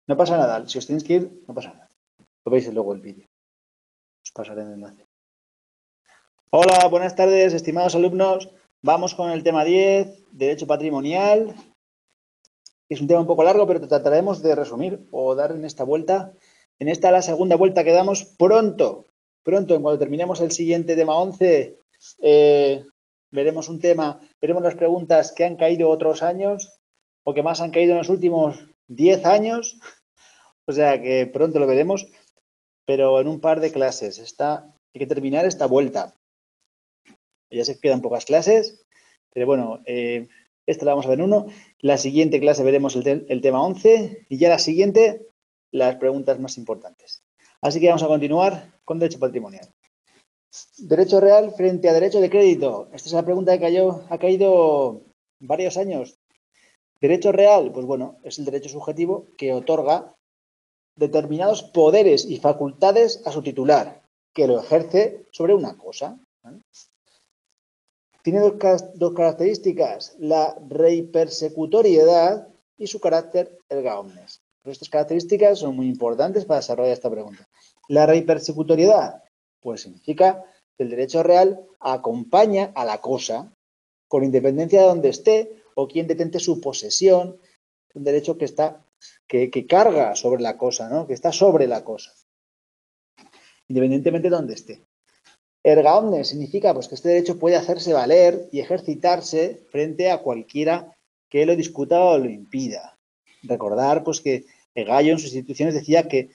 No pasa nada. Si os tenéis que ir, no pasa nada. Lo veis luego el vídeo. Os pasaré el enlace. Hola, buenas tardes, estimados alumnos. Vamos con el tema 10, Derecho Patrimonial. Es un tema un poco largo, pero trataremos de resumir o dar en esta vuelta. En esta, la segunda vuelta que damos pronto. Pronto, en cuando terminemos el siguiente tema 11, veremos un tema, veremos las preguntas que han caído otros años o que más han caído en los últimos 10 años. O sea que pronto lo veremos, pero en un par de clases. Hay que terminar esta vuelta. Ya se quedan pocas clases, pero bueno, esta la vamos a ver en uno. La siguiente clase veremos el tema 11 y ya la siguiente, las preguntas más importantes. Así que vamos a continuar con derecho patrimonial. Derecho real frente a derecho de crédito. Esta es la pregunta que ha caído varios años. Derecho real, pues bueno, es el derecho subjetivo que otorga determinados poderes y facultades a su titular, que lo ejerce sobre una cosa. Tiene dos características, la reipersecutoriedad y su carácter erga omnes. Pero estas características son muy importantes para desarrollar esta pregunta. La reipersecutoriedad, pues significa que el derecho real acompaña a la cosa con independencia de donde esté o quien detente su posesión, un derecho que carga sobre la cosa, ¿no? Que está sobre la cosa, independientemente de donde esté. Erga omnes significa pues, que este derecho puede hacerse valer y ejercitarse frente a cualquiera que lo discuta o lo impida. Recordar pues, que Gallo en sus instituciones decía que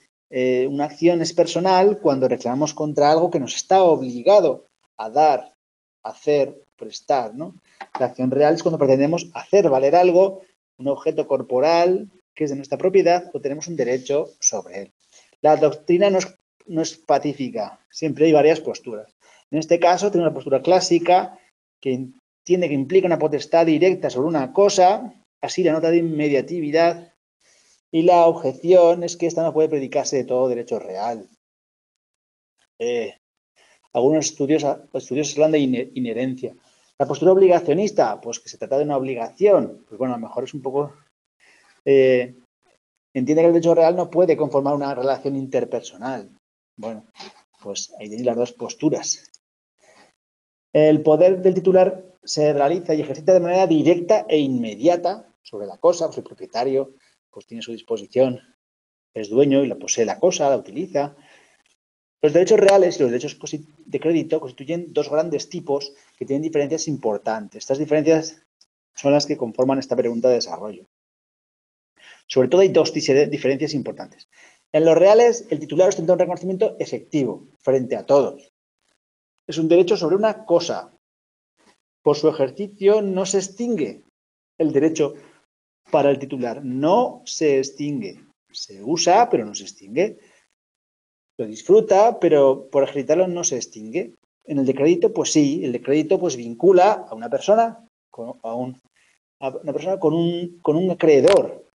una acción es personal cuando reclamamos contra algo que nos está obligado a dar, hacer, prestar, ¿no? La acción real es cuando pretendemos hacer valer algo, un objeto corporal que es de nuestra propiedad o tenemos un derecho sobre él. La doctrina no es pacífica, siempre hay varias posturas. En este caso, tiene una postura clásica que entiende que implica una potestad directa sobre una cosa, así la nota de inmediatividad, y la objeción es que esta no puede predicarse de todo derecho real. Algunos estudiosos hablan de inherencia. La postura obligacionista, pues que se trata de una obligación, pues bueno, a lo mejor es un poco... entiende que el derecho real no puede conformar una relación interpersonal. Bueno, pues ahí tenéis las dos posturas. El poder del titular se realiza y ejercita de manera directa e inmediata sobre la cosa, pues el propietario pues tiene a su disposición, es dueño y la posee la cosa, la utiliza. Los derechos reales y los derechos de crédito constituyen dos grandes tipos que tienen diferencias importantes. Estas diferencias son las que conforman esta pregunta de desarrollo. Sobre todo hay dos diferencias importantes. En los reales, el titular ostenta un reconocimiento efectivo frente a todos. Es un derecho sobre una cosa. Por su ejercicio no se extingue el derecho para el titular. No se extingue. Se usa, pero no se extingue. Lo disfruta, pero por ejercitarlo no se extingue. En el de crédito, pues sí, el de crédito pues vincula a una persona, a una persona con un acreedor.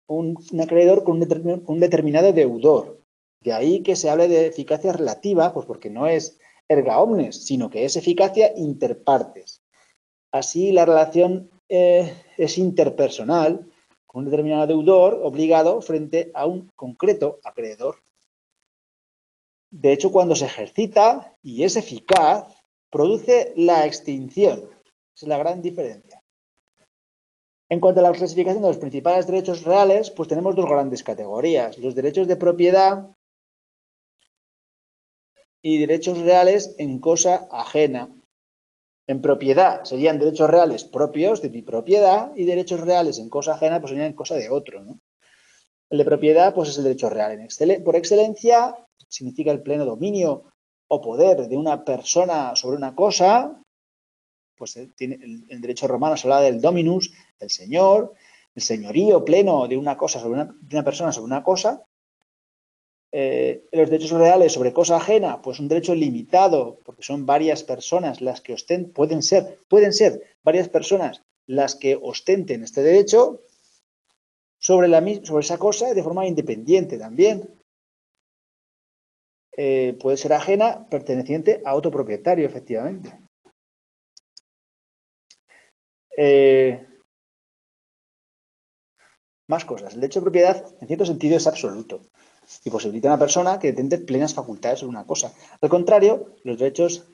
Un acreedor con un determinado deudor. De ahí que se hable de eficacia relativa, pues porque no es erga omnes, sino que es eficacia inter partes. Así, la relación es interpersonal con un determinado deudor obligado frente a un concreto acreedor. De hecho, cuando se ejercita y es eficaz, produce la extinción. Esa es la gran diferencia. En cuanto a la clasificación de los principales derechos reales, pues tenemos dos grandes categorías. Los derechos de propiedad y derechos reales en cosa ajena. En propiedad serían derechos reales propios de mi propiedad y derechos reales en cosa ajena pues serían en cosa de otro, ¿no? El de propiedad pues es el derecho real. Por excelencia significa el pleno dominio o poder de una persona sobre una cosa. Pues tiene el derecho romano se habla del dominus, el señor, el señorío pleno de una cosa sobre de una persona sobre una cosa. Los derechos reales sobre cosa ajena, pues un derecho limitado, porque son varias personas las que pueden ser varias personas las que ostenten este derecho sobre esa cosa de forma independiente también. Puede ser ajena, perteneciente a otro propietario, efectivamente. Más cosas. El derecho de propiedad, en cierto sentido, es absoluto y posibilita a una persona que detente plenas facultades sobre una cosa. Al contrario, los derechos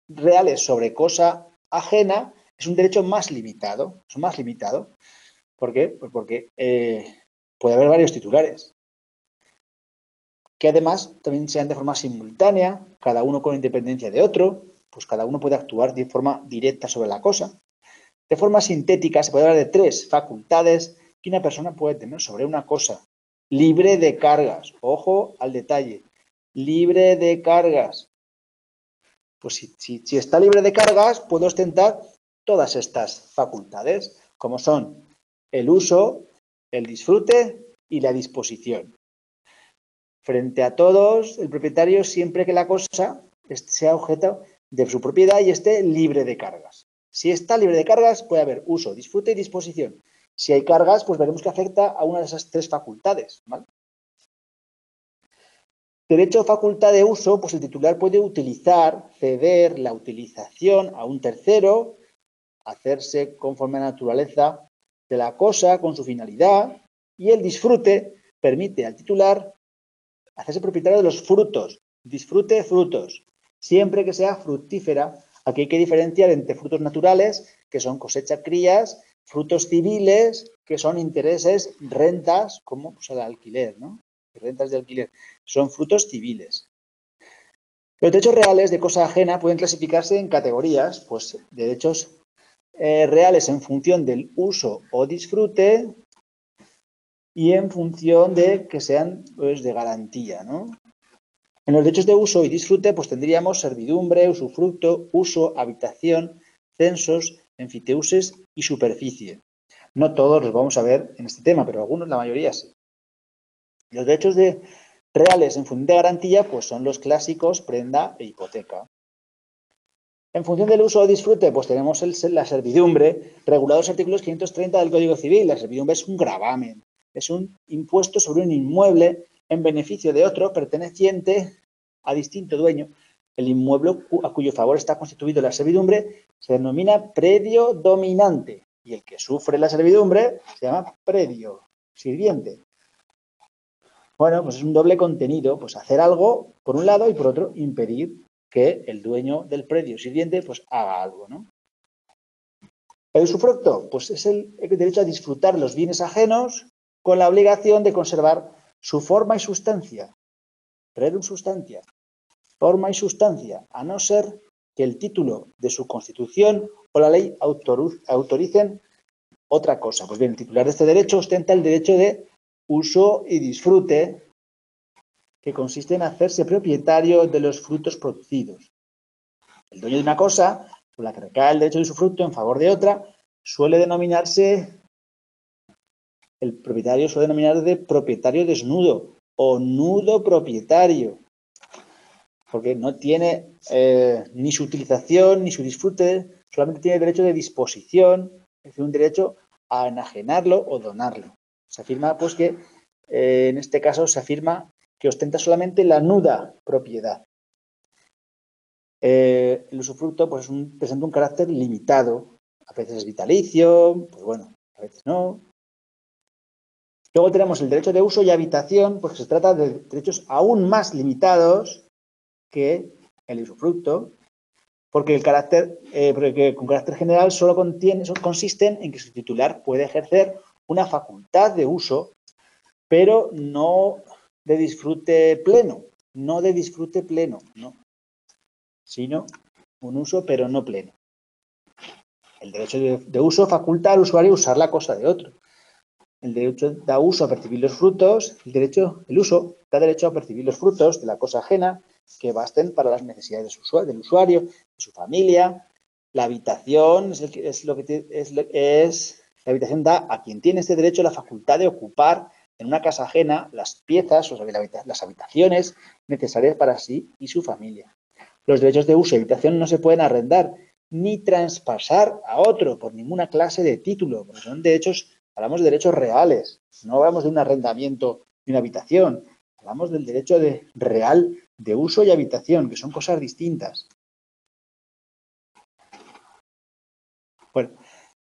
reales sobre cosa ajena es un derecho más limitado. Es más limitado. ¿Por qué? Pues porque puede haber varios titulares, que además también sean de forma simultánea, cada uno con independencia de otro, pues cada uno puede actuar de forma directa sobre la cosa. De forma sintética se puede hablar de 3 facultades que una persona puede tener sobre una cosa, libre de cargas. Ojo al detalle, libre de cargas. Pues si está libre de cargas, puede ostentar todas estas facultades, como son el uso, el disfrute y la disposición. Frente a todos, el propietario, siempre que la cosa sea objeto de su propiedad y esté libre de cargas. Si está libre de cargas, puede haber uso, disfrute y disposición. Si hay cargas, pues veremos que afecta a una de esas 3 facultades, ¿vale? Derecho o facultad de uso, pues el titular puede utilizar, ceder la utilización a un tercero, hacerse conforme a la naturaleza de la cosa con su finalidad, y el disfrute permite al titular hacerse propietario de los frutos, disfrute frutos, siempre que sea fructífera. Aquí hay que diferenciar entre frutos naturales, que son cosecha, crías, frutos civiles, que son intereses, rentas, como pues, el alquiler, ¿no? Rentas de alquiler, son frutos civiles. Los derechos reales de cosa ajena pueden clasificarse en categorías, pues derechos reales en función del uso o disfrute y en función de que sean pues, de garantía, ¿no? En los derechos de uso y disfrute, pues tendríamos servidumbre, usufructo, uso, habitación, censos, enfiteuses y superficie. No todos los vamos a ver en este tema, pero algunos, la mayoría sí. Los derechos reales en función de garantía, pues son los clásicos prenda e hipoteca. En función del uso o disfrute, pues tenemos la servidumbre, regulados artículos 530 del Código Civil. La servidumbre es un gravamen, es un impuesto sobre un inmueble en beneficio de otro perteneciente a distinto dueño. El inmueble a cuyo favor está constituido la servidumbre se denomina predio dominante y el que sufre la servidumbre se llama predio sirviente. Bueno, pues es un doble contenido, pues hacer algo por un lado y por otro impedir que el dueño del predio sirviente pues haga algo, ¿no? El usufructo, pues es el derecho a disfrutar los bienes ajenos con la obligación de conservar su forma y sustancia. Rerum sustancia. Forma y sustancia, a no ser que el título de su constitución o la ley autoricen otra cosa. Pues bien, el titular de este derecho ostenta el derecho de uso y disfrute, que consiste en hacerse propietario de los frutos producidos. El dueño de una cosa, por la que recae el derecho de usufructo en favor de otra, suele denominarse, el propietario suele denominar de propietario desnudo o nudo propietario, porque no tiene ni su utilización ni su disfrute, solamente tiene derecho de disposición, es decir, un derecho a enajenarlo o donarlo. Se afirma, pues, que en este caso se afirma que ostenta solamente la nuda propiedad. El usufructo pues, presenta un carácter limitado, a veces es vitalicio, pues bueno, a veces no. Luego tenemos el derecho de uso y habitación, porque se trata de derechos aún más limitados que el usufructo, porque porque con carácter general solo consisten en que su titular puede ejercer una facultad de uso, pero no de disfrute pleno, no, sino un uso pero no pleno. El derecho de uso faculta al usuario usar la cosa de otro. El derecho da uso a percibir los frutos, el uso da derecho a percibir los frutos de la cosa ajena que basten para las necesidades del usuario, de su familia. La habitación la habitación da a quien tiene este derecho la facultad de ocupar en una casa ajena las piezas o las habitaciones necesarias para sí y su familia. Los derechos de uso y habitación no se pueden arrendar ni traspasar a otro por ninguna clase de título, porque son derechos, hablamos de derechos reales, no hablamos de un arrendamiento de una habitación, hablamos del derecho real de uso y habitación, que son cosas distintas. Bueno,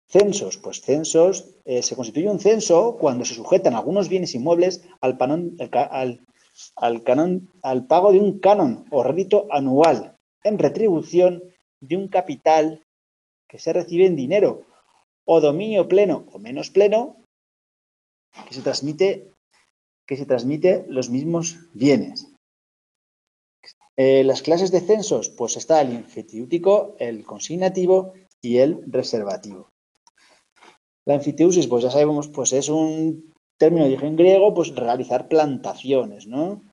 Censos, pues censos, se constituye un censo cuando se sujetan algunos bienes inmuebles al pago de un canon o rédito anual en retribución de un capital que se recibe en dinero o dominio pleno o menos pleno que se transmite los mismos bienes. Las clases de censos, pues está el emfiteutíco, el consignativo y el reservativo. La enfiteusis, pues ya sabemos, pues es un término de origen griego, pues realizar plantaciones, ¿no?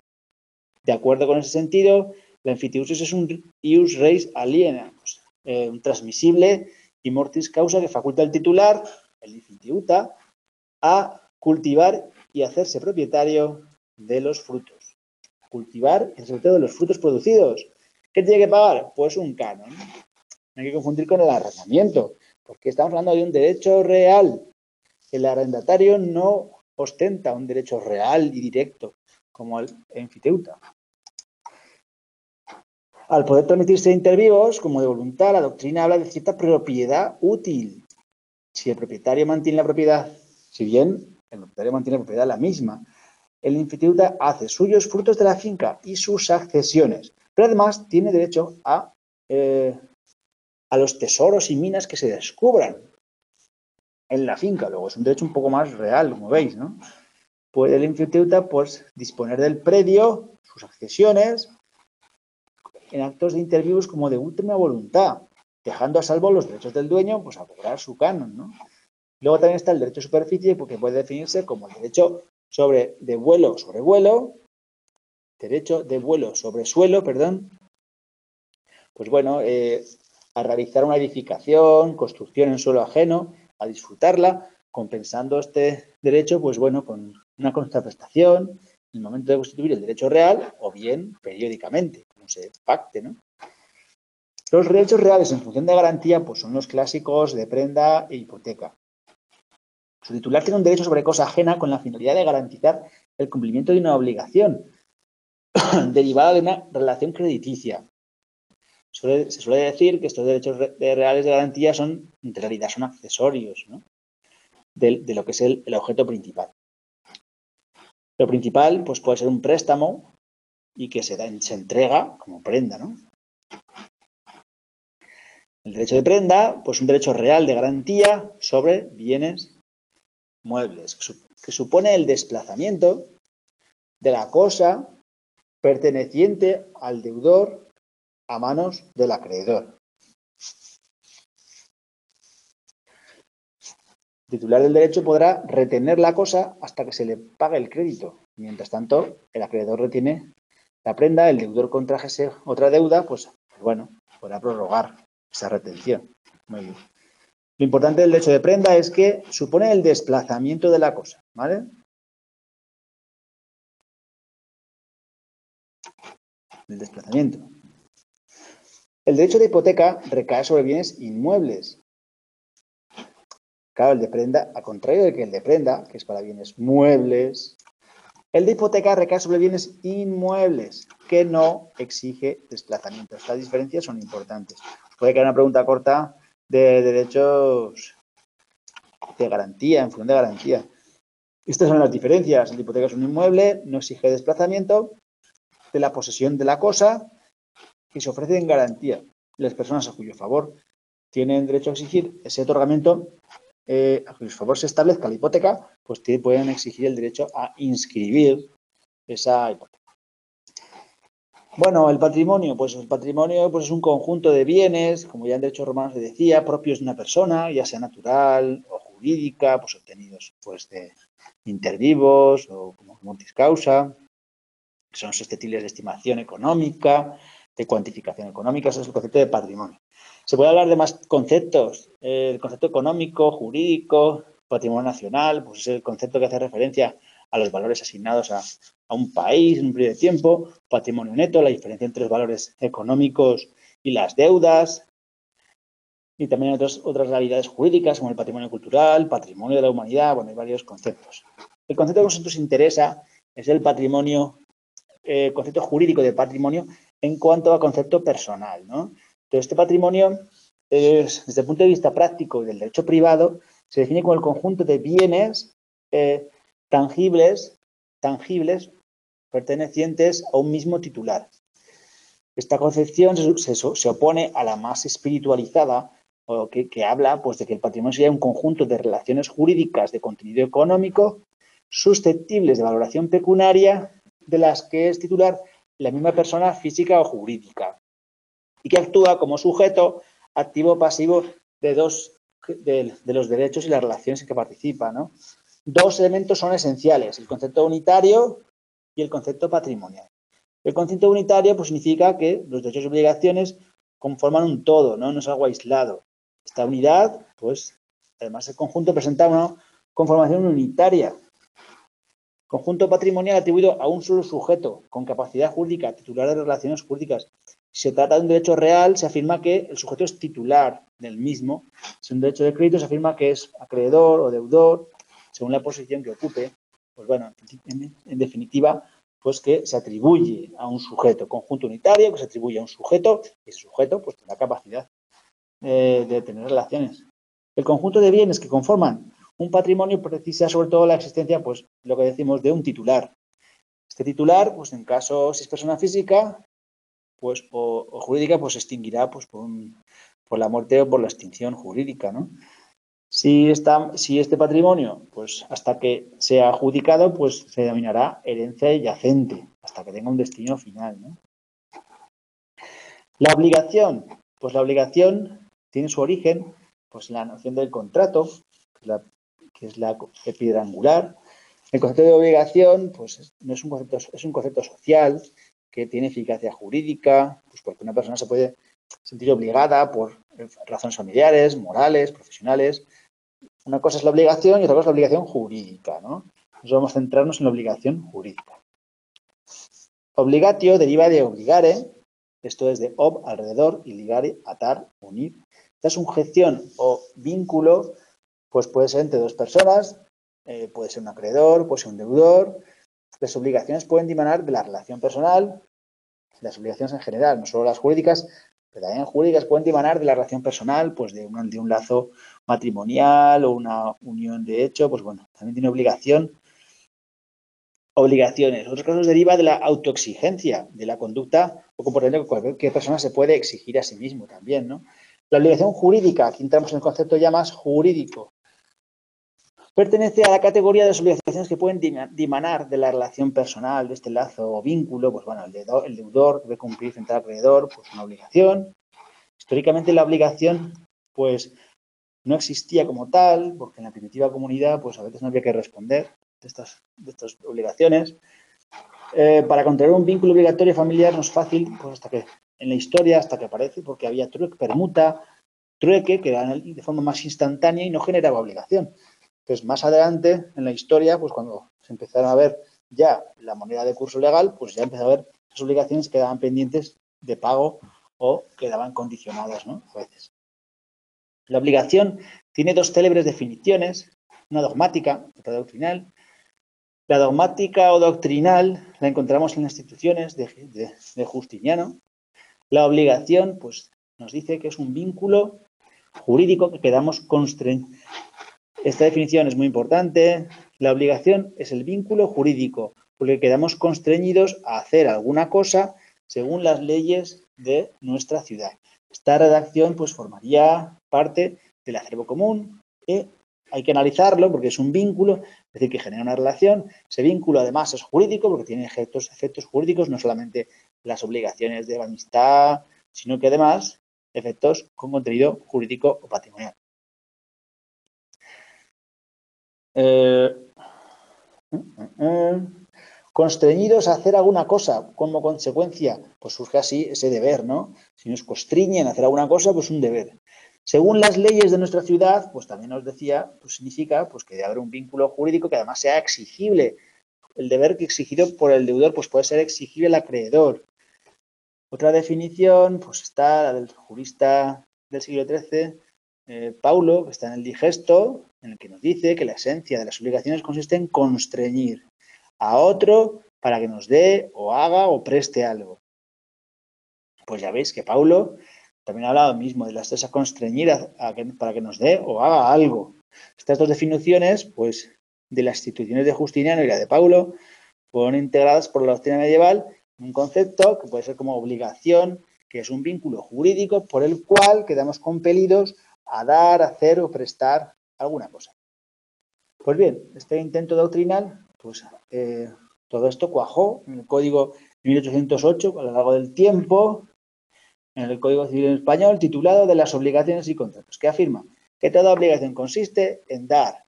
De acuerdo con ese sentido, la enfiteusis es un ius reis aliena, pues, un transmisible y mortis causa que faculta al titular, el enfiteuta, a cultivar y hacerse propietario de los frutos. Cultivar y sobre todo de los frutos producidos. ¿Qué tiene que pagar? Pues un canon. No hay que confundir con el arrendamiento, porque estamos hablando de un derecho real. El arrendatario no ostenta un derecho real y directo, como el enfiteuta. Al poder transmitirse inter vivos, como de voluntad, la doctrina habla de cierta propiedad útil. Si el propietario mantiene la propiedad, si bien el propietario mantiene la propiedad la misma, el enfiteuta hace suyos frutos de la finca y sus accesiones, pero además tiene derecho a los tesoros y minas que se descubran en la finca. Luego es un derecho un poco más real, como veis, ¿no? Puede el enfiteuta, pues, disponer del predio, sus accesiones, en actos de inter vivos como de última voluntad, dejando a salvo los derechos del dueño, pues a cobrar su canon, ¿no? Luego también está el derecho de superficie, porque puede definirse como el derecho de vuelo sobre vuelo, derecho de vuelo sobre suelo, perdón, pues bueno, a realizar una edificación, construcción en suelo ajeno, a disfrutarla, compensando este derecho, pues bueno, con una contraprestación en el momento de constituir el derecho real o bien periódicamente, como se pacte, ¿no? Los derechos reales en función de garantía, pues son los clásicos de prenda e hipoteca. Su titular tiene un derecho sobre cosa ajena con la finalidad de garantizar el cumplimiento de una obligación derivada de una relación crediticia. Se suele decir que estos derechos reales de garantía en realidad son accesorios, ¿no? de lo que es el objeto principal. Lo principal, pues puede ser un préstamo y que se entrega como prenda, ¿no? El derecho de prenda, pues un derecho real de garantía sobre bienes muebles, que supone el desplazamiento de la cosa perteneciente al deudor a manos del acreedor. El titular del derecho podrá retener la cosa hasta que se le pague el crédito. Mientras tanto, el acreedor retiene la prenda, el deudor contrajese otra deuda, pues bueno, podrá prorrogar esa retención. Muy bien. Lo importante del derecho de prenda es que supone el desplazamiento de la cosa, ¿vale? El desplazamiento. El derecho de hipoteca recae sobre bienes inmuebles. Claro, el de prenda, al contrario de que el de prenda, que es para bienes muebles, el de hipoteca recae sobre bienes inmuebles, que no exige desplazamiento. Estas diferencias son importantes. Puede quedar una pregunta corta de derechos de garantía, en función de garantía. Estas son las diferencias. El de hipoteca es un inmueble, no exige desplazamiento de la posesión de la cosa y se ofrece en garantía. Las personas a cuyo favor tienen derecho a exigir ese otorgamiento, a cuyo favor se establezca la hipoteca, pues pueden exigir el derecho a inscribir esa hipoteca. Bueno, el patrimonio, pues es un conjunto de bienes, como ya en derecho romano se decía, propios de una persona, ya sea natural o jurídica, pues obtenidos pues de inter vivos o como mortis causa, que son susceptibles de estimación económica, de cuantificación económica. Ese es el concepto de patrimonio. Se puede hablar de más conceptos, el concepto económico, jurídico, patrimonio nacional, pues es el concepto que hace referencia a los valores asignados a un país en un periodo de tiempo, patrimonio neto, la diferencia entre los valores económicos y las deudas, y también otras realidades jurídicas como el patrimonio cultural, patrimonio de la humanidad, bueno, hay varios conceptos. El concepto que a nosotros interesa es el patrimonio, concepto jurídico de patrimonio en cuanto a concepto personal, ¿no? Entonces, este patrimonio desde el punto de vista práctico y del derecho privado, se define como el conjunto de bienes tangibles pertenecientes a un mismo titular. Esta concepción se opone a la más espiritualizada, o que habla pues, de que el patrimonio sería un conjunto de relaciones jurídicas de contenido económico susceptibles de valoración pecuniaria de las que es titular la misma persona física o jurídica y que actúa como sujeto activo o pasivo de los derechos y las relaciones en que participa, ¿no? Dos elementos son esenciales, el concepto unitario y el concepto patrimonial. El concepto unitario pues, significa que los derechos y obligaciones conforman un todo, ¿no? No es algo aislado. Esta unidad, pues, además el conjunto presenta una conformación unitaria. Conjunto patrimonial atribuido a un solo sujeto con capacidad jurídica, titular de relaciones jurídicas. Si se trata de un derecho real, se afirma que el sujeto es titular del mismo. Si es un derecho de crédito, se afirma que es acreedor o deudor, según la posición que ocupe. Pues bueno, en definitiva, pues que se atribuye a un sujeto, conjunto unitario, que se atribuye a un sujeto, y ese sujeto pues tendrá capacidad de tener relaciones. El conjunto de bienes que conforman un patrimonio precisa sobre todo la existencia, pues lo que decimos, de un titular. Este titular, pues en caso, si es persona física, pues o jurídica, pues se extinguirá pues, por la muerte o por la extinción jurídica, ¿no? Si este patrimonio, pues hasta que sea adjudicado, pues se denominará herencia yacente, hasta que tenga un destino final, ¿no? La obligación, pues la obligación tiene su origen pues, en la noción del contrato, que es la piedra angular. El concepto de obligación, pues no es un concepto social que tiene eficacia jurídica, pues porque una persona se puede sentir obligada por razones familiares, morales, profesionales. Una cosa es la obligación y otra cosa es la obligación jurídica, ¿no? Nosotros vamos a centrarnos en la obligación jurídica. Obligatio deriva de obligare, esto es de ob, alrededor, y ligare, atar, unir. Esta sujeción o vínculo, pues puede ser entre dos personas, puede ser un acreedor, puede ser un deudor. Las obligaciones pueden dimanar de la relación personal, las obligaciones en general, no solo las jurídicas, pero también jurídicas pueden dimanar de la relación personal, pues de un lazo matrimonial o una unión de hecho, pues bueno, también tiene obligaciones. Otros casos deriva de la autoexigencia, de la conducta o comportamiento que cualquier persona se puede exigir a sí mismo también, ¿no? La obligación jurídica, aquí entramos en el concepto ya más jurídico, pertenece a la categoría de las obligaciones que pueden dimanar de la relación personal, de este lazo o vínculo. Pues bueno, el deudor debe cumplir frente al acreedor pues una obligación. Históricamente la obligación pues no existía como tal, porque en la primitiva comunidad pues a veces no había que responder de estas obligaciones. Para contraer un vínculo obligatorio familiar no es fácil, pues hasta que en la historia, hasta que aparece, porque había trueque, permuta, trueque, que era de forma más instantánea y no generaba obligación. Entonces, más adelante en la historia, pues cuando se empezaron a ver ya la moneda de curso legal, pues ya empezó a ver las obligaciones que quedaban pendientes de pago o quedaban condicionadas, ¿no? A veces. La obligación tiene dos célebres definiciones, una dogmática, otra doctrinal. La dogmática o doctrinal la encontramos en las instituciones de Justiniano. La obligación, pues, nos dice que es un vínculo jurídico que quedamos constreñidos. Esta definición es muy importante. La obligación es el vínculo jurídico porque quedamos constreñidos a hacer alguna cosa según las leyes de nuestra ciudad. Esta redacción pues formaría parte del acervo común y hay que analizarlo porque es un vínculo, es decir, que genera una relación. Ese vínculo además es jurídico porque tiene efectos jurídicos, no solamente las obligaciones de amistad, sino que además efectos con contenido jurídico o patrimonial. Constreñidos a hacer alguna cosa como consecuencia, pues surge así ese deber, ¿no? Si nos constriñen a hacer alguna cosa, pues un deber. Según las leyes de nuestra ciudad, pues también nos decía, pues significa pues que debe haber un vínculo jurídico que además sea exigible. El deber que exigido por el deudor, pues puede ser exigible al acreedor. Otra definición, pues está la del jurista del siglo XIII, Paulo, que está en el Digesto, en el que nos dice que la esencia de las obligaciones consiste en constreñir a otro para que nos dé o haga o preste algo. Pues ya veis que Paulo También habla lo mismo de la empresa constreñir para que nos dé o haga algo. Estas dos definiciones, pues, de las instituciones de Justiniano y la de Paulo, fueron integradas por la doctrina medieval en un concepto que puede ser como obligación, que es un vínculo jurídico por el cual quedamos compelidos a dar, hacer o prestar alguna cosa. Pues bien, este intento doctrinal, pues todo esto cuajó en el Código 1808 a lo largo del tiempo, en el Código Civil Español, titulado de las obligaciones y contratos, que afirma que toda obligación consiste en dar,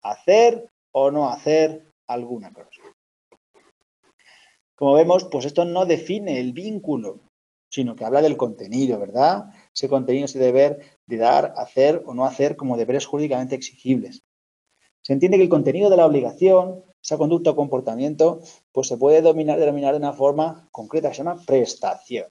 hacer o no hacer alguna cosa. Como vemos, pues esto no define el vínculo, sino que habla del contenido, ¿verdad? Ese contenido, ese deber de dar, hacer o no hacer como deberes jurídicamente exigibles. Se entiende que el contenido de la obligación, esa conducta o comportamiento, pues se puede denominar de una forma concreta, que se llama prestación.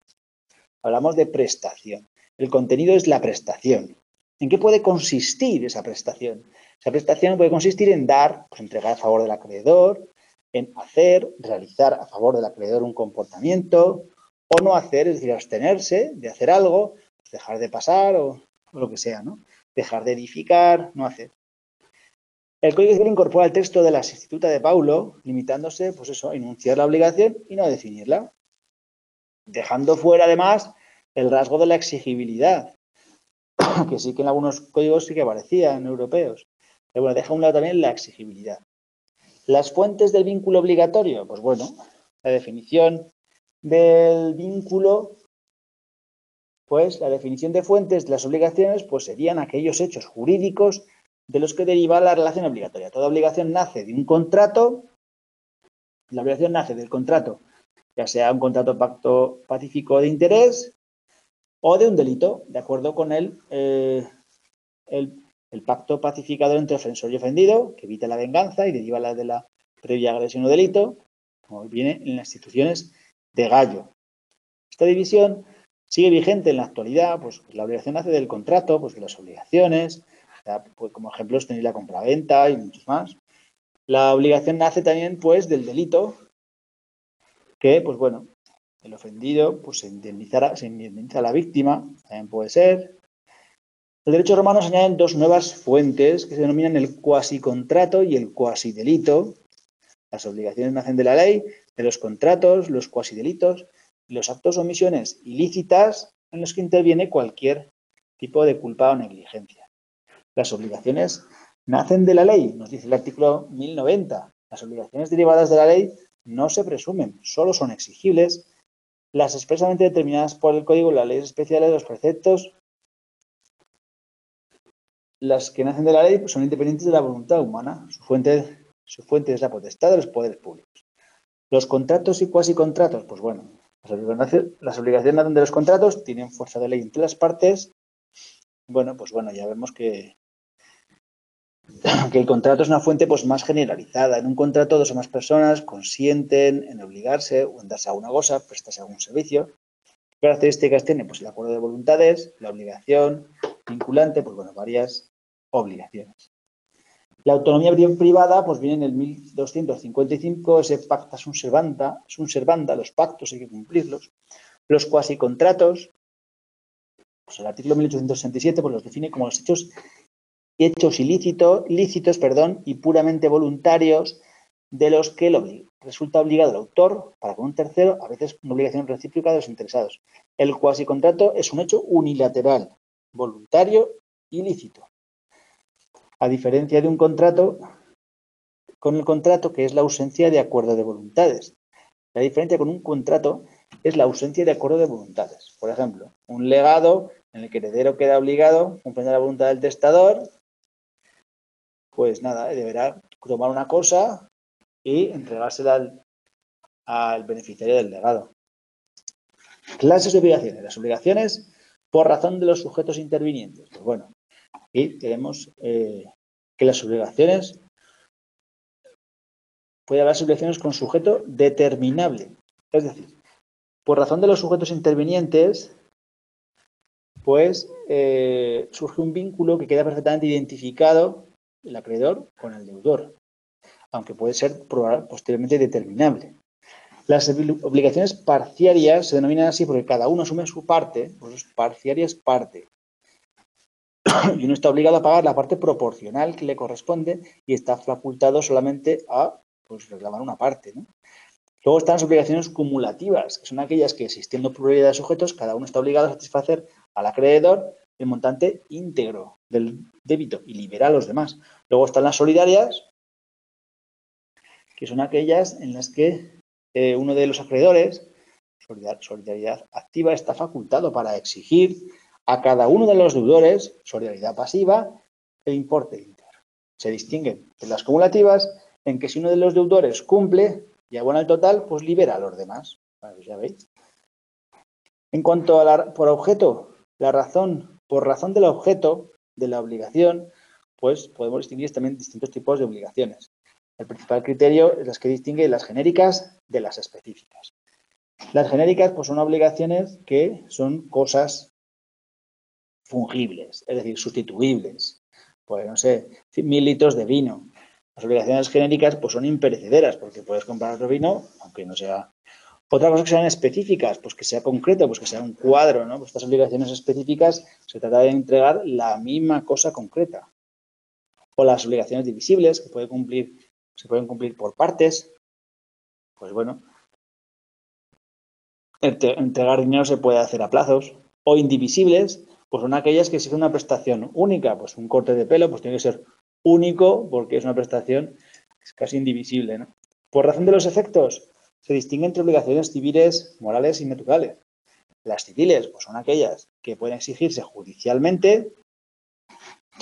Hablamos de prestación. El contenido es la prestación. ¿En qué puede consistir esa prestación? Esa prestación puede consistir en dar, pues entregar a favor del acreedor, en hacer, realizar a favor del acreedor un comportamiento, o no hacer, es decir, abstenerse de hacer algo, pues dejar de pasar o lo que sea, ¿no? Dejar de edificar, no hacer. El Código Civil incorpora el texto de las Institutas de Paulo, limitándose, pues eso, a enunciar la obligación y no a definirla, dejando fuera, además, el rasgo de la exigibilidad, que sí que en algunos códigos sí que aparecían europeos. Pero bueno, deja a un lado también la exigibilidad. Las fuentes del vínculo obligatorio, pues bueno, la definición del vínculo, pues la definición de fuentes de las obligaciones, pues serían aquellos hechos jurídicos de los que deriva la relación obligatoria. Toda obligación nace de un contrato, la obligación nace del contrato, ya sea un contrato pacto pacífico de interés o de un delito, de acuerdo con el pacto pacificador entre ofensor y ofendido, que evita la venganza y deriva la de la previa agresión o delito, como viene en las instituciones de Gallo. Esta división sigue vigente en la actualidad, pues la obligación nace del contrato, pues de las obligaciones, pues, como ejemplos tenéis la compraventa y muchos más. La obligación nace también, pues, del delito, que, pues bueno, el ofendido, pues se indemniza a la víctima, también puede ser. Los derechos romanos añaden dos nuevas fuentes que se denominan el cuasicontrato y el cuasidelito. Las obligaciones nacen de la ley, de los contratos, los cuasidelitos y los actos o omisiones ilícitas en los que interviene cualquier tipo de culpa o negligencia. Las obligaciones nacen de la ley, nos dice el artículo 1090. Las obligaciones derivadas de la ley no se presumen, solo son exigibles las expresamente determinadas por el Código, las leyes especiales, los preceptos. Las que nacen de la ley pues, son independientes de la voluntad humana. Su fuente es la potestad de los poderes públicos. Los contratos y cuasicontratos, pues bueno, las obligaciones nacen de los contratos, tienen fuerza de ley entre las partes. Bueno, pues bueno, ya vemos que el contrato es una fuente pues más generalizada. En un contrato, dos o más personas consienten en obligarse o en darse alguna cosa, prestarse algún servicio. ¿Qué características tiene? Pues el acuerdo de voluntades, la obligación vinculante, pues bueno, varias obligaciones. La autonomía privada, pues viene en el 1255, ese pacta sunt servanda, los pactos hay que cumplirlos. Los cuasicontratos, pues el artículo 1867 pues los define como los hechos lícitos, y puramente voluntarios de los que resulta obligado el autor para con un tercero, a veces una obligación recíproca de los interesados. El cuasicontrato es un hecho unilateral, voluntario y lícito. A diferencia de un contrato, con el contrato que es la ausencia de acuerdo de voluntades. La diferencia con un contrato es la ausencia de acuerdo de voluntades. Por ejemplo, un legado en el que el heredero queda obligado, cumpliendo la voluntad del testador, pues nada, deberá tomar una cosa y entregársela al beneficiario del legado. Clases de obligaciones. Las obligaciones por razón de los sujetos intervinientes. Pues bueno, aquí tenemos que las obligaciones, puede haber obligaciones con sujeto determinable. Es decir, por razón de los sujetos intervinientes, pues surge un vínculo que queda perfectamente identificado el acreedor con el deudor, aunque puede ser posteriormente determinable. Las obligaciones parciarias se denominan así porque cada uno asume su parte, pues parciaria es parte. Y uno está obligado a pagar la parte proporcional que le corresponde y está facultado solamente a reclamar una parte, ¿no? Luego están las obligaciones cumulativas, que son aquellas que, existiendo pluralidad de sujetos, cada uno está obligado a satisfacer al acreedor el montante íntegro del débito y libera a los demás. Luego están las solidarias, que son aquellas en las que uno de los acreedores, solidaridad activa, está facultado para exigir a cada uno de los deudores, solidaridad pasiva, el importe íntegro. Se distinguen de las cumulativas en que si uno de los deudores cumple y abona el total, pues libera a los demás. Pues ya veis. En cuanto a por objeto, por razón del objeto de la obligación, pues podemos distinguir también distintos tipos de obligaciones. El principal criterio es las que distingue las genéricas de las específicas. Las genéricas pues son obligaciones que son cosas fungibles, es decir, sustituibles. Pues no sé, 1000 litros de vino. Las obligaciones genéricas pues son imperecederas porque puedes comprar otro vino, aunque no sea. Otra cosa que sean específicas, pues que sea concreto, pues que sea un cuadro, ¿no? Pues estas obligaciones específicas se trata de entregar la misma cosa concreta. O las obligaciones divisibles que se pueden cumplir por partes. Pues bueno, entregar dinero se puede hacer a plazos. O indivisibles, pues son aquellas que exigen una prestación única. Pues un corte de pelo, pues tiene que ser único porque es una prestación casi indivisible, ¿no? Por razón de los efectos, se distingue entre obligaciones civiles, morales y naturales. Las civiles, pues son aquellas que pueden exigirse judicialmente.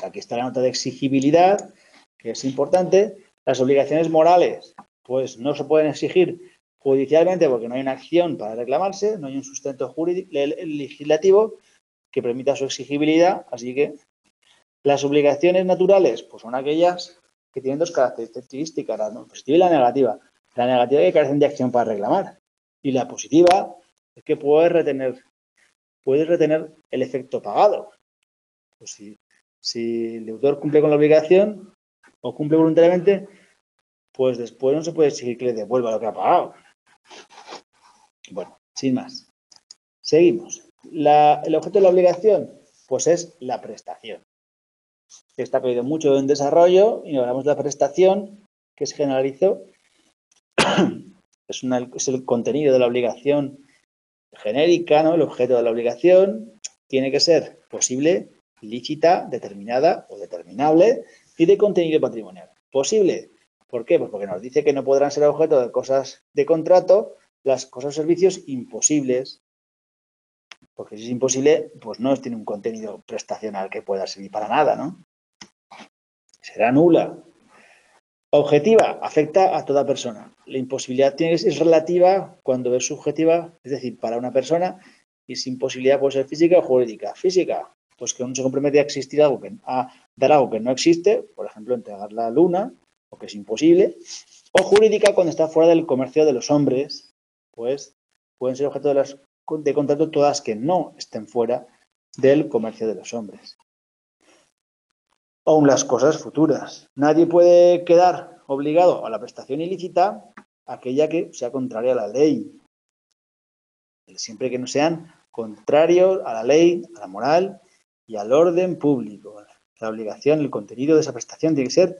Aquí está la nota de exigibilidad, que es importante. Las obligaciones morales, pues no se pueden exigir judicialmente porque no hay una acción para reclamarse, no hay un sustento legislativo que permita su exigibilidad, así que las obligaciones naturales, pues son aquellas que tienen dos características, la positiva y la negativa. La negativa es que carecen de acción para reclamar y la positiva es que puedes retener el efecto pagado. Pues si el deudor cumple con la obligación o cumple voluntariamente, pues después no se puede exigir que le devuelva lo que ha pagado. Bueno, sin más. Seguimos. El objeto de la obligación, pues es la prestación. Está pedido mucho en desarrollo y hablamos de la prestación que se generalizó. Es el contenido de la obligación genérica, ¿no? El objeto de la obligación tiene que ser posible, lícita, determinada o determinable y de contenido patrimonial. Posible. ¿Por qué? Pues porque nos dice que no podrán ser objeto de cosas de contrato las cosas o servicios imposibles. Porque si es imposible, pues no tiene un contenido prestacional que pueda servir para nada, ¿no? Será nula. Objetiva, afecta a toda persona. La imposibilidad es relativa cuando es subjetiva, es decir, para una persona, y sin imposibilidad puede ser física o jurídica. Física, pues que uno se compromete a existir a dar algo que no existe, por ejemplo, entregar la luna, o que es imposible. O jurídica, cuando está fuera del comercio de los hombres, pues pueden ser objeto de contrato todas que no estén fuera del comercio de los hombres. Aún las cosas futuras. Nadie puede quedar obligado a la prestación ilícita aquella que sea contraria a la ley. Siempre que no sean contrarios a la ley, a la moral y al orden público. La obligación, el contenido de esa prestación tiene que ser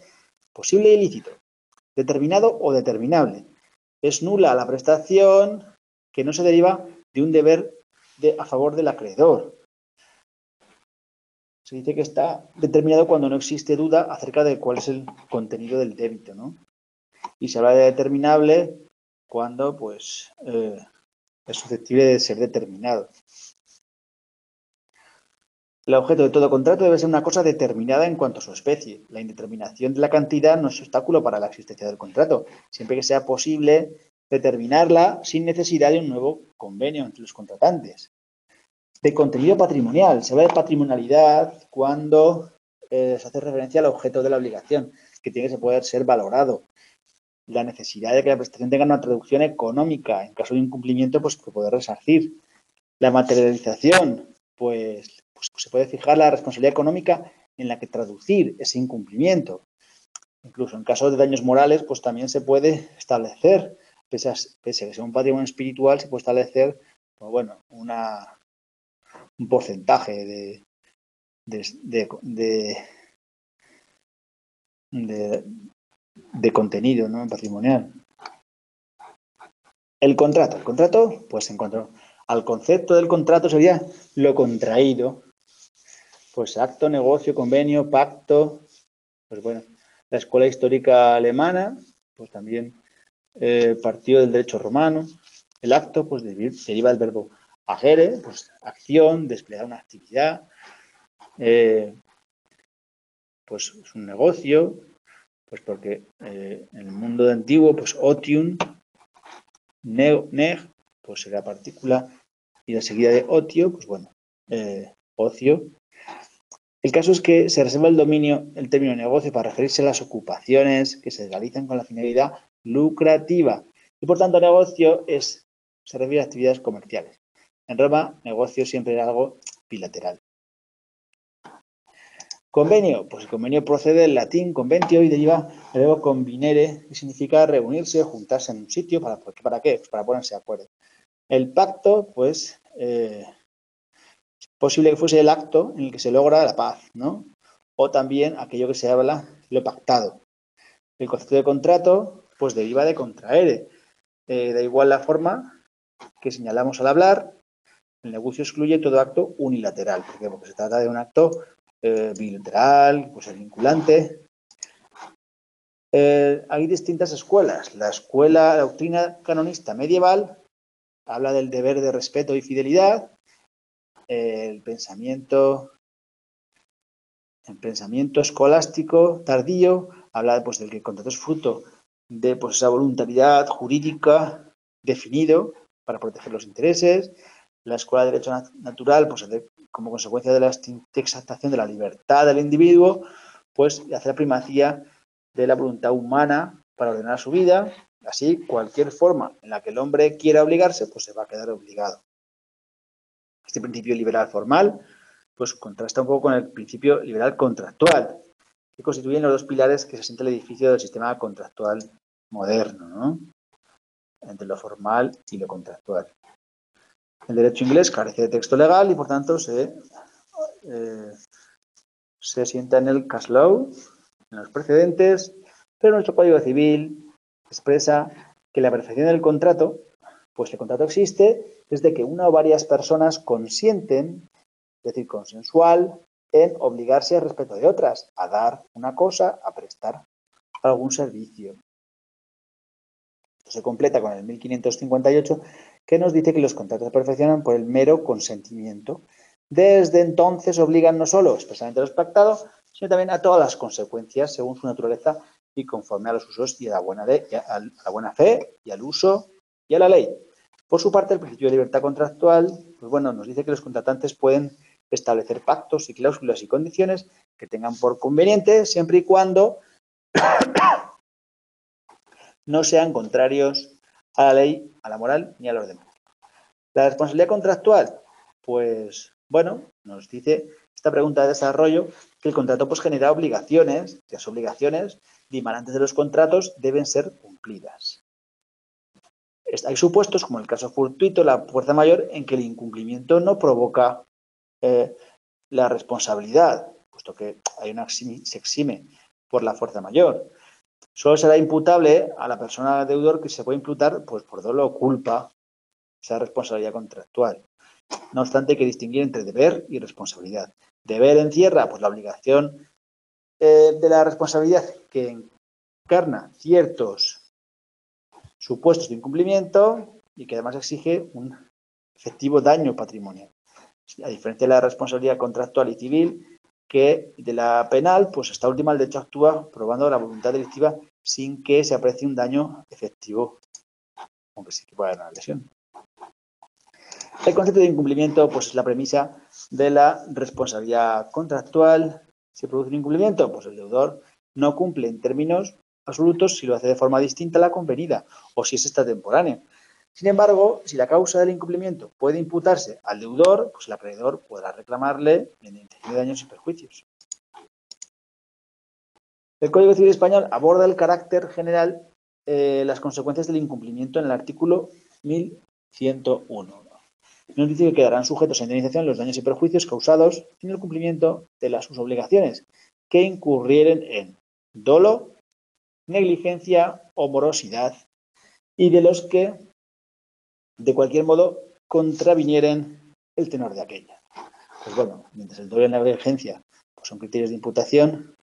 posible e ilícito, determinado o determinable. Es nula la prestación que no se deriva de un deber a favor del acreedor. Se dice que está determinado cuando no existe duda acerca de cuál es el contenido del débito, ¿no? Y se habla de determinable cuando, pues, es susceptible de ser determinado. El objeto de todo contrato debe ser una cosa determinada en cuanto a su especie. La indeterminación de la cantidad no es obstáculo para la existencia del contrato, siempre que sea posible determinarla sin necesidad de un nuevo convenio entre los contratantes. De contenido patrimonial. Se habla de patrimonialidad cuando se hace referencia al objeto de la obligación, que tiene que poder ser valorado. La necesidad de que la prestación tenga una traducción económica. En caso de incumplimiento, pues poder resarcir. La materialización, pues se puede fijar la responsabilidad económica en la que traducir ese incumplimiento. Incluso en caso de daños morales, pues también se puede establecer pese a que sea un patrimonio espiritual, se puede establecer, pues bueno, un porcentaje de contenido, ¿no?, patrimonial. El contrato, pues en cuanto al concepto del contrato sería lo contraído, pues acto, negocio, convenio, pacto, pues bueno, la escuela histórica alemana, pues también partió del derecho romano. El acto, pues deriva del verbo agere, pues acción, desplegar una actividad, pues es un negocio, pues porque en el mundo antiguo, pues otium, neg, pues era partícula, y la seguida de otio, pues bueno, ocio. El caso es que se reserva el término negocio para referirse a las ocupaciones que se realizan con la finalidad lucrativa. Y por tanto, negocio se refiere a actividades comerciales. En Roma, negocio siempre era algo bilateral. Convenio, pues el convenio procede del latín conventio y deriva del verbo convinere, que significa reunirse, juntarse en un sitio. ¿Para qué? Pues para ponerse de acuerdo. El pacto, pues, es posible que fuese el acto en el que se logra la paz, ¿no? O también aquello que se habla, lo pactado. El concepto de contrato, pues deriva de contraere. Da igual la forma que señalamos al hablar, el negocio excluye todo acto unilateral. ¿Por qué? Porque se trata de un acto bilateral, pues vinculante. Hay distintas escuelas. La doctrina canonista medieval habla del deber de respeto y fidelidad. El pensamiento escolástico tardío habla, pues, del que el contrato es fruto de, pues, esa voluntariedad jurídica definido para proteger los intereses. La escuela de derecho natural, pues, como consecuencia de la exaltación de la libertad del individuo, pues hace la primacía de la voluntad humana para ordenar su vida. Así, cualquier forma en la que el hombre quiera obligarse, pues se va a quedar obligado. Este principio liberal formal, pues contrasta un poco con el principio liberal contractual, que constituyen los dos pilares que se asienta el edificio del sistema contractual moderno, ¿no?, entre lo formal y lo contractual. El derecho inglés carece de texto legal y, por tanto, se asienta en el case law, en los precedentes, pero nuestro Código Civil expresa que la perfección del contrato, pues el contrato existe desde que una o varias personas consienten, es decir, consensual, en obligarse respecto de otras, a dar una cosa, a prestar algún servicio. Esto se completa con el 1558, que nos dice que los contratos se perfeccionan por el mero consentimiento. Desde entonces obligan no solo expresamente a los pactados, sino también a todas las consecuencias según su naturaleza y conforme a los usos y a la buena fe y al uso y a la ley. Por su parte, el principio de libertad contractual, pues bueno, nos dice que los contratantes pueden establecer pactos y cláusulas y condiciones que tengan por conveniente, siempre y cuando no sean contrarios a la ley, a la moral ni al orden. La responsabilidad contractual, pues bueno, nos dice esta pregunta de desarrollo que el contrato pues genera obligaciones, que las obligaciones dimanantes de los contratos deben ser cumplidas. Hay supuestos, como el caso fortuito, la fuerza mayor, en que el incumplimiento no provoca la responsabilidad, puesto que se exime por la fuerza mayor. Solo será imputable a la persona deudor que se puede imputar, pues, por dolo o culpa, esa responsabilidad contractual. No obstante, hay que distinguir entre deber y responsabilidad. Deber encierra, pues, la obligación de la responsabilidad que encarna ciertos supuestos de incumplimiento y que además exige un efectivo daño patrimonial. A diferencia de la responsabilidad contractual y civil, que de la penal, pues esta última, el derecho actúa probando la voluntad delictiva sin que se aprecie un daño efectivo, aunque sí que pueda haber una lesión. El concepto de incumplimiento, pues, es la premisa de la responsabilidad contractual. Si produce un incumplimiento, pues el deudor no cumple en términos absolutos si lo hace de forma distinta a la convenida o si es extratemporáneo. Sin embargo, si la causa del incumplimiento puede imputarse al deudor, pues el acreedor podrá reclamarle la indemnización de daños y perjuicios. El Código Civil Español aborda el carácter general las consecuencias del incumplimiento en el artículo 1101. Nos dice que quedarán sujetos a indemnización los daños y perjuicios causados en el cumplimiento de sus obligaciones que incurrieren en dolo, negligencia o morosidad y de los que de cualquier modo contravinieren el tenor de aquella. Pues bueno, mientras el dolo y la negligencia pues son criterios de imputación,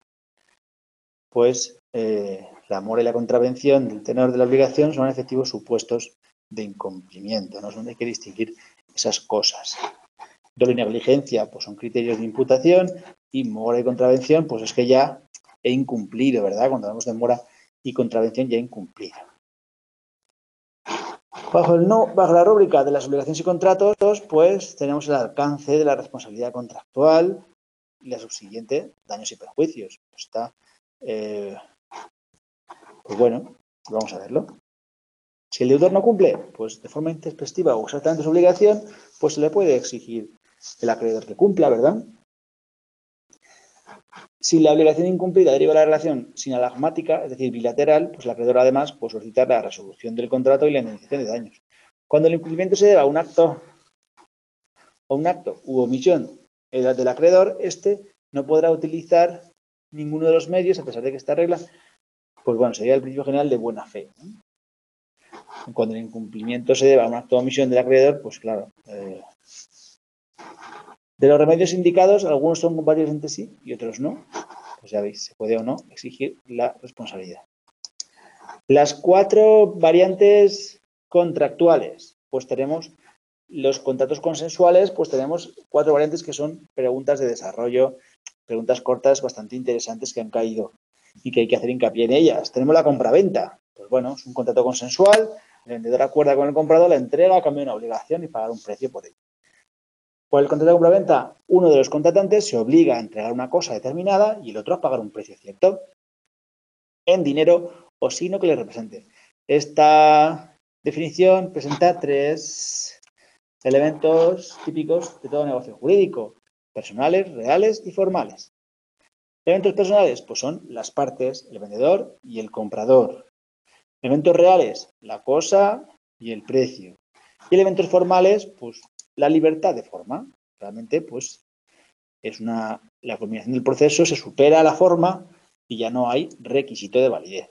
pues la mora y la contravención del tenor de la obligación son efectivos supuestos de incumplimiento, ¿no? Hay que distinguir esas cosas. Dolo y negligencia pues son criterios de imputación y mora y contravención pues es que ya he incumplido, ¿verdad? Cuando hablamos de mora y contravención ya he incumplido. Bajo la rúbrica de las obligaciones y contratos, pues tenemos el alcance de la responsabilidad contractual y la subsiguiente, daños y perjuicios. Está, pues bueno, vamos a verlo. Si el deudor no cumple, pues de forma intempestiva o exactamente su obligación, pues se le puede exigir el acreedor que cumpla, ¿verdad? Si la obligación incumplida deriva de la relación sinalagmática, es decir, bilateral, pues el acreedor además puede solicitar la resolución del contrato y la indemnización de daños. Cuando el incumplimiento se deba a un acto u omisión del acreedor, este no podrá utilizar ninguno de los medios, a pesar de que esta regla, pues bueno, sería el principio general de buena fe, ¿no? Cuando el incumplimiento se deba a un acto o omisión del acreedor, pues claro, de los remedios indicados, algunos son compatibles entre sí y otros no. Pues ya veis, se puede o no exigir la responsabilidad. Las 4 variantes contractuales, pues tenemos los contratos consensuales, pues tenemos 4 variantes que son preguntas de desarrollo, preguntas cortas bastante interesantes que han caído y que hay que hacer hincapié en ellas. Tenemos la compraventa, pues bueno, es un contrato consensual, el vendedor acuerda con el comprador la entrega a cambio de una obligación y pagar un precio por ello. Por el contrato de compraventa, uno de los contratantes se obliga a entregar una cosa determinada y el otro a pagar un precio cierto en dinero o signo que le represente. Esta definición presenta 3 elementos típicos de todo negocio jurídico: personales, reales y formales. Elementos personales, pues son las partes, el vendedor y el comprador. Elementos reales, la cosa y el precio. Y elementos formales, pues la libertad de forma. Realmente, pues la culminación del proceso se supera la forma y ya no hay requisito de validez.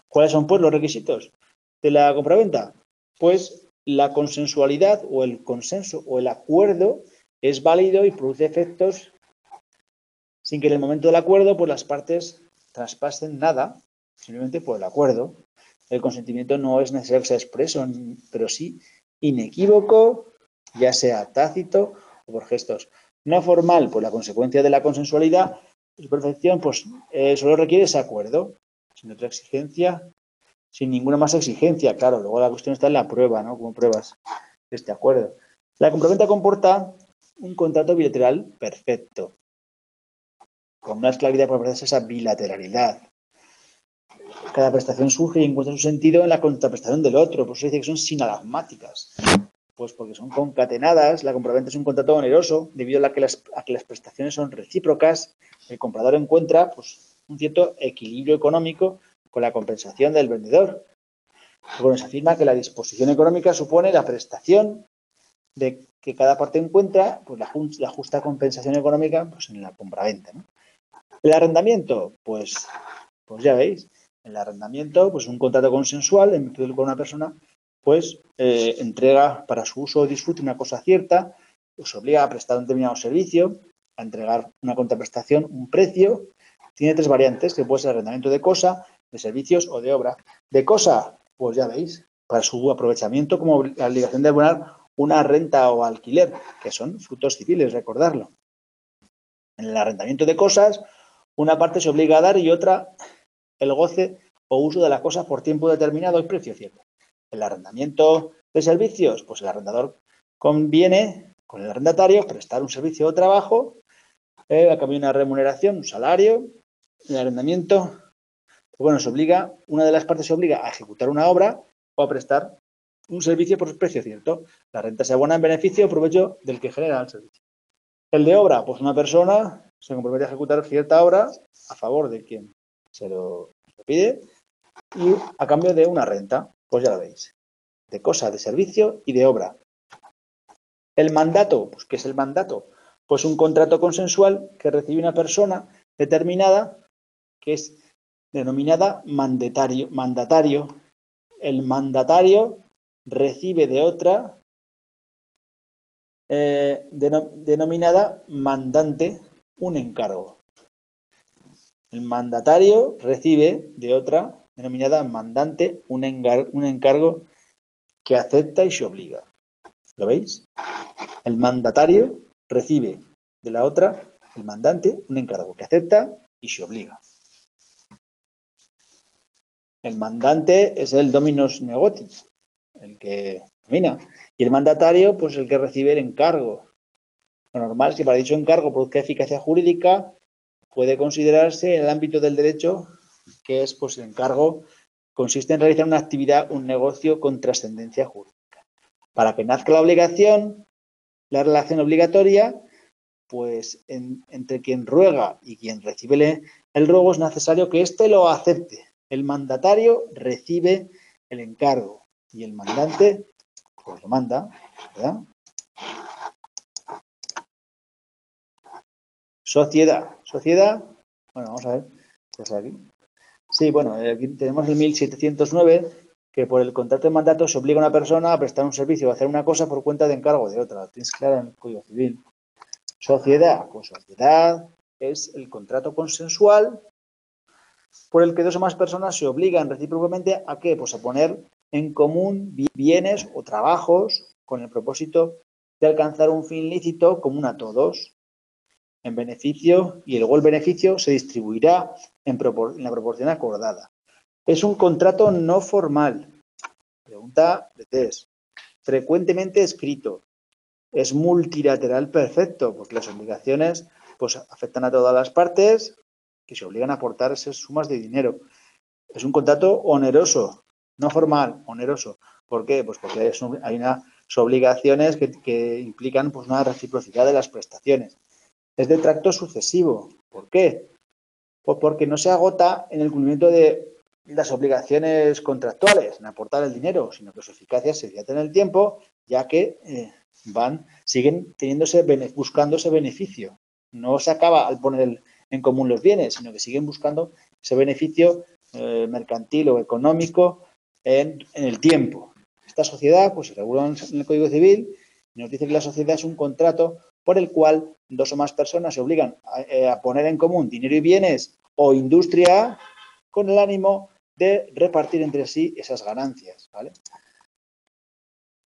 ¿Cuáles son, pues, los requisitos de la compraventa? Pues la consensualidad o el consenso o el acuerdo es válido y produce efectos sin que en el momento del acuerdo pues las partes traspasen nada, simplemente por el acuerdo. El consentimiento no es necesario que sea expreso, pero sí inequívoco, ya sea tácito o por gestos. No formal, pues la consecuencia de la consensualidad, su perfección, pues solo requiere ese acuerdo, sin otra exigencia, sin ninguna más exigencia. Claro, luego la cuestión está en la prueba, ¿no? Como pruebas este acuerdo. La compraventa comporta un contrato bilateral perfecto, con más claridad por esa bilateralidad. Cada prestación surge y encuentra su sentido en la contraprestación del otro, por eso se dice que son sinalagmáticas. Pues porque son concatenadas, la compraventa es un contrato oneroso, debido a que las prestaciones son recíprocas, el comprador encuentra pues, un cierto equilibrio económico con la compensación del vendedor. Bueno, se afirma que la disposición económica supone la prestación de que cada parte encuentra pues, la justa compensación económica pues, en la compraventa, ¿no? El arrendamiento, pues ya veis, el arrendamiento, pues un contrato consensual en virtud con una persona, pues entrega para su uso o disfrute una cosa cierta, pues obliga a prestar un determinado servicio, a entregar una contraprestación, un precio. Tiene 3 variantes, que puede ser arrendamiento de cosa, de servicios o de obra. De cosa, pues ya veis, para su aprovechamiento como la obligación de abonar una renta o alquiler, que son frutos civiles, recordarlo. En el arrendamiento de cosas, una parte se obliga a dar y otra el goce o uso de la cosa por tiempo determinado y precio cierto. El arrendamiento de servicios, pues el arrendador conviene con el arrendatario prestar un servicio o trabajo a cambio de una remuneración, un salario. El arrendamiento, pues bueno, una de las partes se obliga a ejecutar una obra o a prestar un servicio por precio cierto. La renta se abona en beneficio o provecho del que genera el servicio. El de obra, pues una persona se compromete a ejecutar cierta obra a favor de quien se lo pide y a cambio de una renta, pues ya lo veis, de cosa, de servicio y de obra. El mandato, pues ¿qué es el mandato? Pues un contrato consensual que recibe una persona determinada que es denominada mandatario. El mandatario recibe de otra denominada mandante un encargo. El mandatario recibe de otra denominada mandante un encargo que acepta y se obliga. ¿Lo veis? El mandatario recibe de la otra, el mandante, un encargo que acepta y se obliga. El mandante es el dominus negotii, el que domina. Y el mandatario, pues el que recibe el encargo. Lo normal es que para dicho encargo produzca eficacia jurídica, puede considerarse en el ámbito del derecho que es, pues, el encargo consiste en realizar una actividad, un negocio con trascendencia jurídica. Para que nazca la obligación, la relación obligatoria, pues entre quien ruega y quien recibe el ruego es necesario que éste lo acepte. El mandatario recibe el encargo y el mandante pues lo manda, ¿verdad? Sociedad. Bueno, vamos a ver. Pues aquí. Sí, bueno, aquí tenemos el 1709, que por el contrato de mandato se obliga a una persona a prestar un servicio o a hacer una cosa por cuenta de encargo de otra. Lo tienes claro en el Código Civil. Sociedad. Pues sociedad es el contrato consensual por el que dos o más personas se obligan recíprocamente a ¿qué? Pues a poner en común bienes o trabajos con el propósito de alcanzar un fin lícito común a todos en beneficio y luego el beneficio se distribuirá en la proporción acordada. Es un contrato no formal. Pregunta de test. Frecuentemente escrito. Es multilateral perfecto, porque las obligaciones pues afectan a todas las partes que se obligan a aportar esas sumas de dinero. Es un contrato oneroso, no formal, oneroso. ¿Por qué? Pues porque hay unas obligaciones que implican pues una reciprocidad de las prestaciones. Es de tracto sucesivo. ¿Por qué? Pues porque no se agota en el cumplimiento de las obligaciones contractuales, en aportar el dinero, sino que su eficacia se dilata en el tiempo, ya que siguen buscando ese beneficio. No se acaba al poner en común los bienes, sino que siguen buscando ese beneficio mercantil o económico en el tiempo. Esta sociedad pues se regula en el Código Civil y nos dice que la sociedad es un contrato por el cual dos o más personas se obligan a poner en común dinero y bienes o industria con el ánimo de repartir entre sí esas ganancias, ¿vale?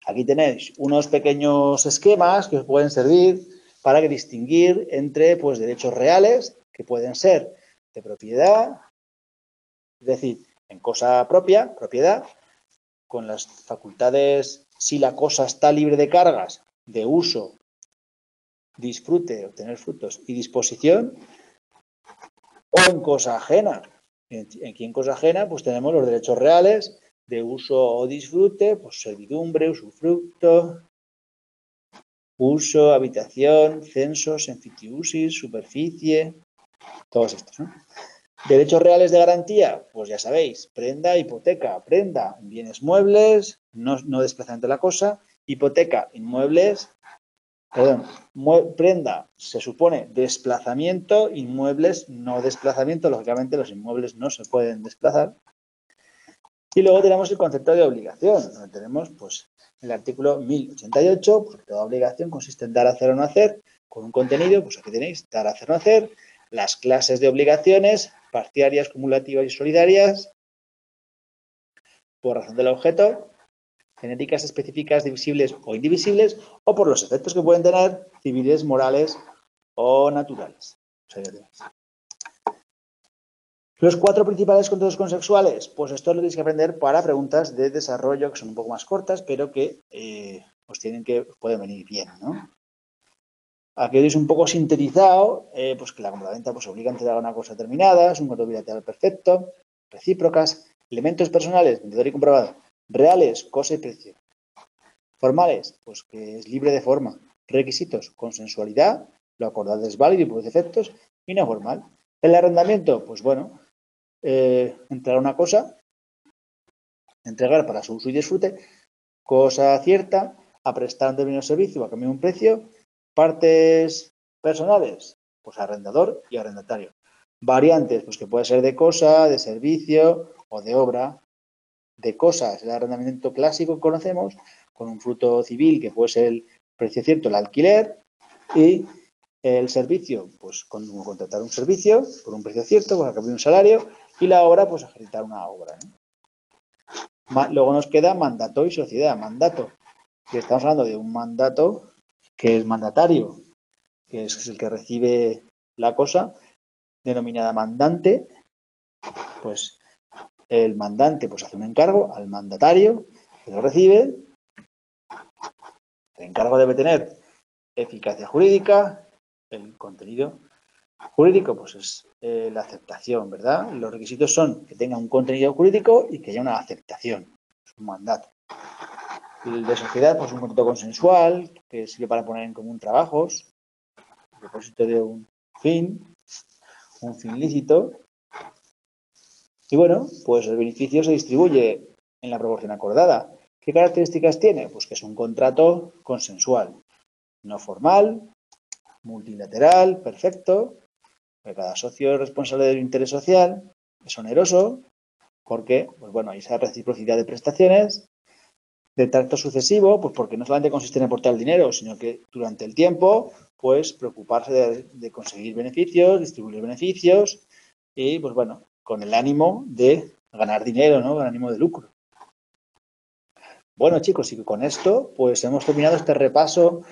Aquí tenéis unos pequeños esquemas que os pueden servir para distinguir entre pues, derechos reales, que pueden ser de propiedad, es decir, en cosa propia, propiedad, con las facultades, si la cosa está libre de cargas, de uso, disfrute, obtener frutos y disposición, o en cosa ajena. Aquí en cosa ajena pues tenemos los derechos reales de uso o disfrute, pues servidumbre, usufructo, uso, habitación, censos, enfitiusis, superficie, todos estos, ¿no? Derechos reales de garantía, pues ya sabéis, prenda, hipoteca, prenda, bienes muebles, no desplazamiento de la cosa, hipoteca, inmuebles, perdón, prenda se supone desplazamiento, inmuebles no desplazamiento, lógicamente los inmuebles no se pueden desplazar. Y luego tenemos el concepto de obligación, donde tenemos pues el artículo 1088, porque toda obligación consiste en dar, hacer o no hacer, con un contenido, pues aquí tenéis, dar, hacer o no hacer, las clases de obligaciones, parciarias, cumulativas y solidarias, por razón del objeto, genéticas específicas divisibles o indivisibles, o por los efectos que pueden tener civiles, morales o naturales. Los 4 principales contratos consexuales, pues esto lo tenéis que aprender para preguntas de desarrollo que son un poco más cortas, pero que pueden venir bien, ¿no? Aquí veis un poco sintetizado, pues que la compraventa pues obliga a entregar una cosa determinada, es un contrato bilateral perfecto, recíprocas, elementos personales, vendedor y comprobado, reales, cosa y precio. Formales, pues que es libre de forma. Requisitos, consensualidad, lo acordado es válido y por efectos, y no formal. El arrendamiento, pues bueno, entrar una cosa entregar para su uso y disfrute, cosa cierta, a prestar un determinado servicio o a cambiar un precio, partes personales, pues arrendador y arrendatario. Variantes, pues que puede ser de cosa, de servicio o de obra. De cosas, el arrendamiento clásico que conocemos, con un fruto civil que puede ser el precio cierto, el alquiler, y el servicio, pues como contratar un servicio por un precio cierto, pues a cambio de un salario, y la obra, pues ejecutar una obra, ¿no? Luego nos queda mandato y sociedad. Mandato, que estamos hablando de un mandato que es mandatario, que es el que recibe la cosa, denominada mandante, pues el mandante pues hace un encargo al mandatario que lo recibe. El encargo debe tener eficacia jurídica, el contenido jurídico pues es la aceptación, ¿verdad? Los requisitos son que tenga un contenido jurídico y que haya una aceptación, es un mandato. El de sociedad, pues un contrato consensual que sirve para poner en común trabajos, el propósito de un fin lícito. Y bueno, pues el beneficio se distribuye en la proporción acordada. ¿Qué características tiene? Pues que es un contrato consensual, no formal, multilateral, perfecto, que cada socio es responsable del interés social, es oneroso, porque, pues bueno, hay esa reciprocidad de prestaciones, de tracto sucesivo, pues porque no solamente consiste en aportar el dinero, sino que durante el tiempo, pues preocuparse de conseguir beneficios, distribuir beneficios y, pues bueno, con el ánimo de ganar dinero, ¿no? Con el ánimo de lucro. Bueno, chicos, y con esto, pues hemos terminado este repaso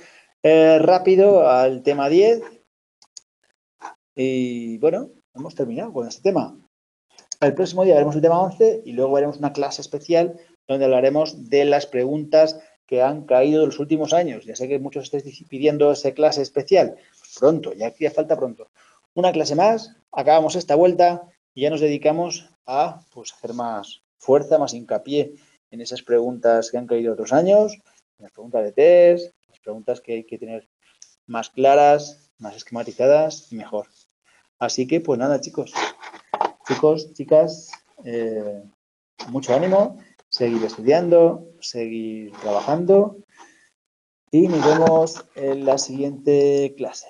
rápido al tema 10. Y bueno, hemos terminado con este tema. El próximo día veremos el tema 11 y luego veremos una clase especial donde hablaremos de las preguntas que han caído en los últimos años. Ya sé que muchos estáis pidiendo esa clase especial. Pronto, ya falta pronto. Una clase más, acabamos esta vuelta y ya nos dedicamos a pues, hacer más fuerza, más hincapié en esas preguntas que han caído otros años, en las preguntas de test, las preguntas que hay que tener más claras, más esquematizadas y mejor. Así que, pues nada, chicos, chicas, mucho ánimo, seguir estudiando, seguir trabajando y nos vemos en la siguiente clase.